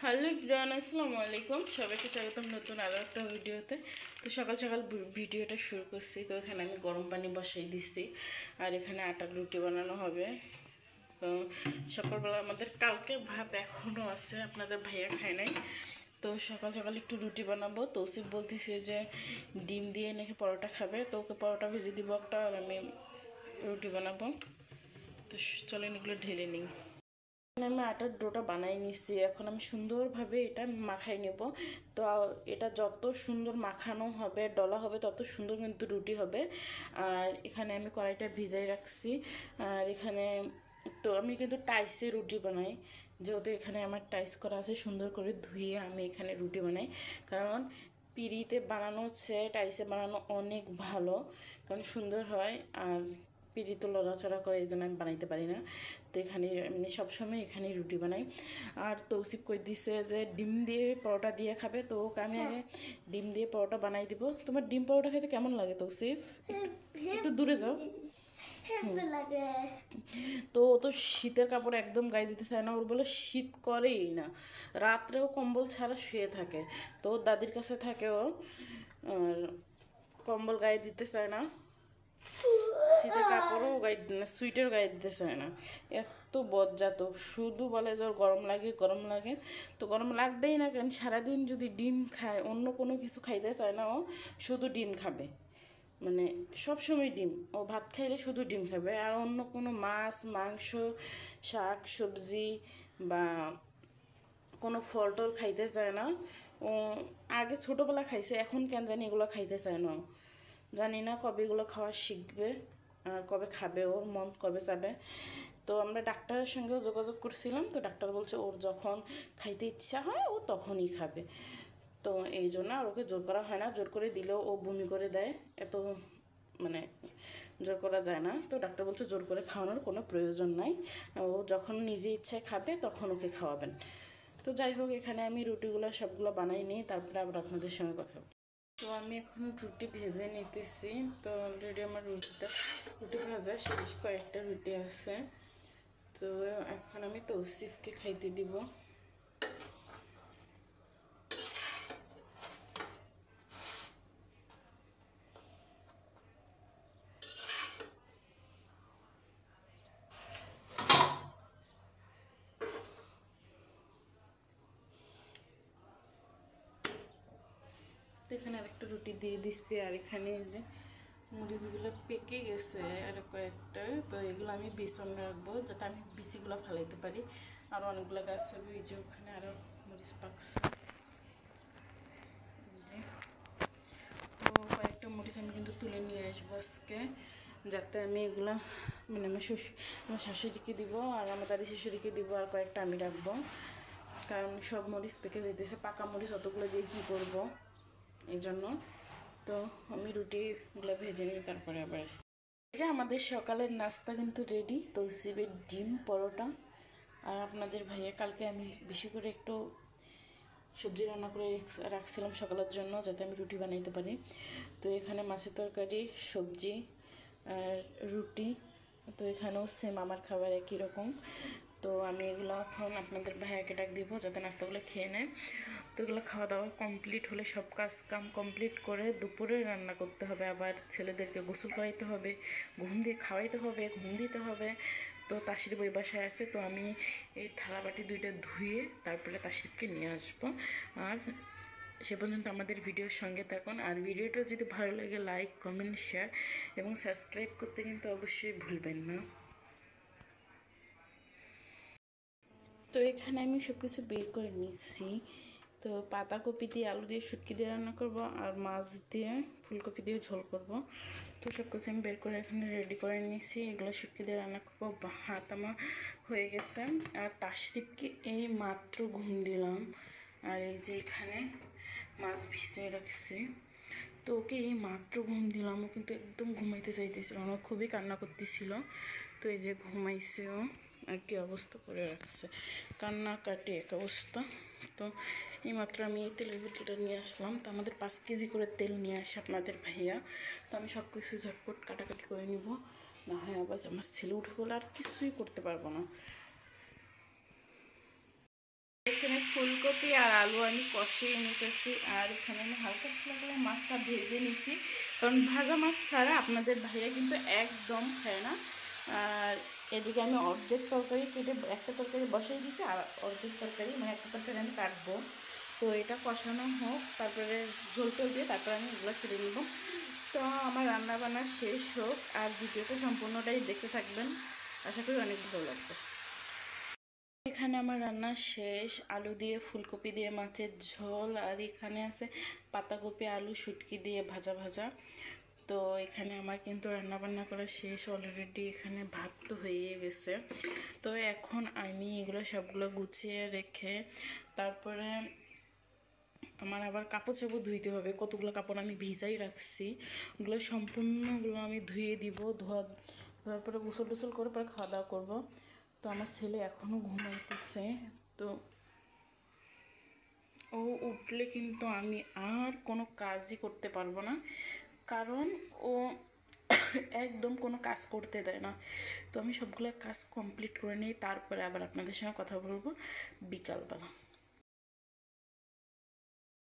Hello everyone, আসসালামু আলাইকুম। সবাইকে স্বাগতম নতুন আরও একটা ভিডিওতে। তো সকাল সকাল ভিডিওটা শুরু করছি। তো এখানে আমি গরম পানি বসাই দিচ্ছি, আর এখানে আটার রুটি বানানো হবে। তো সকালবেলা আমাদের কালকে ভাত এখনও আছে, আপনাদের ভাইয়া খায় নাই। তো সকাল সকাল একটু রুটি বানাবো। তৌসিফ বলতেছে যে ডিম দিয়ে নাকি পরোটা খাবে, তো ওকে পরোটা ভেজে দিব একটা, আর আমি রুটি বানাবো। তো চলেন এগুলো ঢেলে নিই। আমি আটার ডোটা বানাই নিচ্ছি, এখন আমি সুন্দরভাবে এটা মাখাই নেব। তো এটা যত সুন্দর মাখানো হবে, ডলা হবে, তত সুন্দর কিন্তু রুটি হবে। আর এখানে আমি কড়াইটা ভিজাই রাখছি। আর এখানে তো আমি কিন্তু টাইসে রুটি বানাই, যেহেতু এখানে আমার টাইস করা আছে, সুন্দর করে ধুয়ে আমি এখানে রুটি বানাই। কারণ পিঁড়িতে বানানো হচ্ছে টাইসে বানানো অনেক ভালো, কারণ সুন্দর হয়। আর পিঁড়ি তো লড়াচড়া করে, এই জন্য আমি বানাইতে পারি না। তো এখানে এমনি সবসময় এখানেই রুটি বানাই। আর তৌসিফ কই দিছে যে ডিম দিয়ে পরোটা দিয়ে খাবে, তো ওকে আমি আগে ডিম দিয়ে পরোটা বানাই দিব। তোমার ডিম পরোটা খেতে কেমন লাগে তৌসিফ? একটু দূরে যাও। তো ও তো শীতের কাপড় একদম গায়ে দিতে চায় না, ওর বলে শীত করেই না, রাত্রেও কম্বল ছাড়া শুয়ে থাকে। তো ওর দাদির কাছে থাকে ও, আর কম্বল গায়ে দিতে চায় না, শীতের কাপড়ও গায়ে না, সুইটার গায়ে দিতে চায় না। এত বজ্জাত, শুধু বলে যে ওর গরম লাগে গরম লাগে। তো গরম লাগবেই না কেন, সারাদিন যদি ডিম খায়, অন্য কোনো কিছু খাইতে চায় না ও, শুধু ডিম খাবে। মানে সবসময় ডিম, ও ভাত খাইলে শুধু ডিম খাবে, আর অন্য কোনো মাছ মাংস শাক সবজি বা কোনো ফল টল খাইতে চায় না ও। আগে ছোটোবেলা খাইছে, এখন কেন জানি এগুলো খাইতে চায় না। জানি না কবে এগুলো খাওয়া শিখবে আর কবে খাবে, ওর মন কবে যাবে। তো আমরা ডাক্তারের সঙ্গেও যোগাযোগ করছিলাম, তো ডাক্তার বলছে ওর যখন খাইতে ইচ্ছা হয় ও তখনই খাবে। তো এই জন্য আর ওকে জোর করা হয় না, জোর করে দিলেও ও বমি করে দেয়, এত মানে জোর করা যায় না। তো ডাক্তার বলছে জোর করে খাওয়ানোর কোনো প্রয়োজন নাই, ও যখন নিজে ইচ্ছায় খাবে তখন ওকে খাওয়াবেন। তো যাই হোক, এখানে আমি রুটিগুলো সবগুলো বানাই নিই, তারপরে আবার আপনাদের সঙ্গে কথা বলি। তো আমি এখন রুটি ভেজে নিতেছি। তো অলরেডি আমার রুটি ভাজা শেষ, কয়েকটা রুটি আছে। তো এখন আমি তৌসিফকে খাইতে দিব। এখানে আরেকটা রুটি দিয়ে দিচ্ছি, আর এখানে যে মরিচগুলো পেকে গেছে আর কয়েকটা, তো এগুলো আমি বিছনে রাখবো যাতে আমি বিচিগুলো ফেলাইতে পারি। আর অনেকগুলো গাছ হবে, এই যে ওখানে আরও মরিচ পাকছে। তো কয়েকটা মরিচ আমি কিন্তু তুলে নিয়ে আসবো আজকে, যাতে আমি এগুলো মানে আমার শাশুড়িকে দিব, আর আমার দাদি শাশুড়িকে দিব, আর কয়েকটা আমি রাখবো। কারণ সব মরিচ পেকে যেতেছে, পাকা মরিচ অতগুলো দিয়ে কী করবো, এই জন্য। তো আমি রুটিগুলো ভেজে নিই, তারপরে আবার আসি। এই যে আমাদের সকালের নাস্তা কিন্তু রেডি, তৌসিফের ডিম পরোটা। আর আপনাদের ভাইয়া কালকে আমি বেশি করে একটু সবজি রান্না করে রাখছিলাম সকালের জন্য, যাতে আমি রুটি বানাইতে পারি। তো এখানে মাছের তরকারি, সবজি আর রুটি। তো এখানেও সেম আমার খাবার একই রকম। তো আমি এগুলো এখন আপনাদের ভাইয়াকে ডাক দিব যাতে নাস্তাগুলো খেয়ে নেয়। তো এগুলো খাওয়া দাওয়া কমপ্লিট হলে, সব কাজ কাম কমপ্লিট করে দুপুরে রান্না করতে হবে, আবার ছেলেদেরকে গোসল করাইতে হবে, ঘুম দিয়ে খাওয়াইতে হবে, ঘুম দিতে হবে। তো তাসির বই বাসায় আছে, তো আমি এই থালা বাটি দুইটা ধুয়ে তারপরে তাসিরকে নিয়ে আসবো। আর সে পর্যন্ত আমাদের ভিডিওর সঙ্গে থাকুন। আর ভিডিওটা যদি ভালো লাগে, লাইক কমেন্ট শেয়ার এবং সাবস্ক্রাইব করতে কিন্তু অবশ্যই ভুলবেন না। তো এখানে আমি সব কিছু বের করে নিচ্ছি। তো পাতাকপি দিয়ে আলু দিয়ে শুটকি দিয়ে রান্না করব, আর মাছ দিয়ে ফুলকপি দিয়ে ঝোল করব। তো সব কিছু আমি বের করে এখানে রেডি করে নিয়েছি, এগুলো শুটকি দিয়ে রান্না করবো। ভাত আমার হয়ে গেছে। আর তাশরিফকে এই মাত্র ঘুম দিলাম, আর এই যে এখানে মাছ ভিজিয়ে রাখছি। তো ওকে এই মাত্র ঘুম দিলাম, ও কিন্তু একদম ঘুমাইতে চাইতেছিল না, খুবই কান্না করতেছিল। তো এই যে ঘুমাইছে ও, আর কি অবস্থা করে রাখছে, কান্নাকাটি এক অবস্থা। তো এইমাত্র আমি এই তেলের বোতলটা নিয়ে আসলাম। তো আমাদের 5 কেজি করে তেল নিয়ে আসে আপনাদের ভাইয়া। তো আমি সব কিছু ঝটপট কাটাকাটি করে নিব, না হয় আবার আমার ছেলে উঠে বলে আর কিছুই করতে পারবো না। এখানে ফুলকপি আর আলু আমি কষিয়ে নিতেছি, আর এখানে আমি হালকা করে মাছটা ভেজে নিছি, কারণ ভাজা মাছ ছাড়া আপনাদের ভাইয়া কিন্তু একদম খায় না। আর এদিকে আমি অর্ধেক তরকারি কেটে একটা তরকারি বসাই দিয়েছি, আর অর্ধেক তরকারি মানে একটা তরকারি আমি কাটবো। তো এটা কষানো হোক, তারপরে ঝোল টোল দিয়ে তারপরে আমি এগুলো কেটে নেব। তো আমার রান্না বান্না শেষ হোক, আর ভিডিওটা সম্পূর্ণটাই দেখে থাকবেন, আশা করি অনেক ভালো লাগবে। এখানে আমার রান্না শেষ, আলু দিয়ে ফুলকপি দিয়ে মাছের ঝোল, আর এখানে আছে পাতাকপি আলু শুটকি দিয়ে ভাজা ভাজা। তো এখানে আমার কিন্তু রান্না বান্না করা শেষ অলরেডি, এখানে ভাত তো হয়ে গেছে। তো এখন আমি এগুলো সবগুলো গুছিয়ে রেখে তারপরে আমার আবার কাপড় চাপড় ধুইতে হবে, কতগুলো কাপড় আমি ভিজাই রাখছি, ওগুলো সম্পূর্ণগুলো আমি ধুয়ে দিব। ধোয়ার পরে গোসল টোসল করে পরে খাওয়া দাওয়া করবো। তো আমার ছেলে এখনও ঘুমাইতেছে, তো ও উঠলে কিন্তু আমি আর কোনো কাজই করতে পারবো না, কারণ ও একদম কোনো কাজ করতে দেয় না। তো আমি সবগুলো কাজ কমপ্লিট করে নিই, তারপরে আবার আপনাদের সঙ্গে কথা বলবো বিকালবেলা।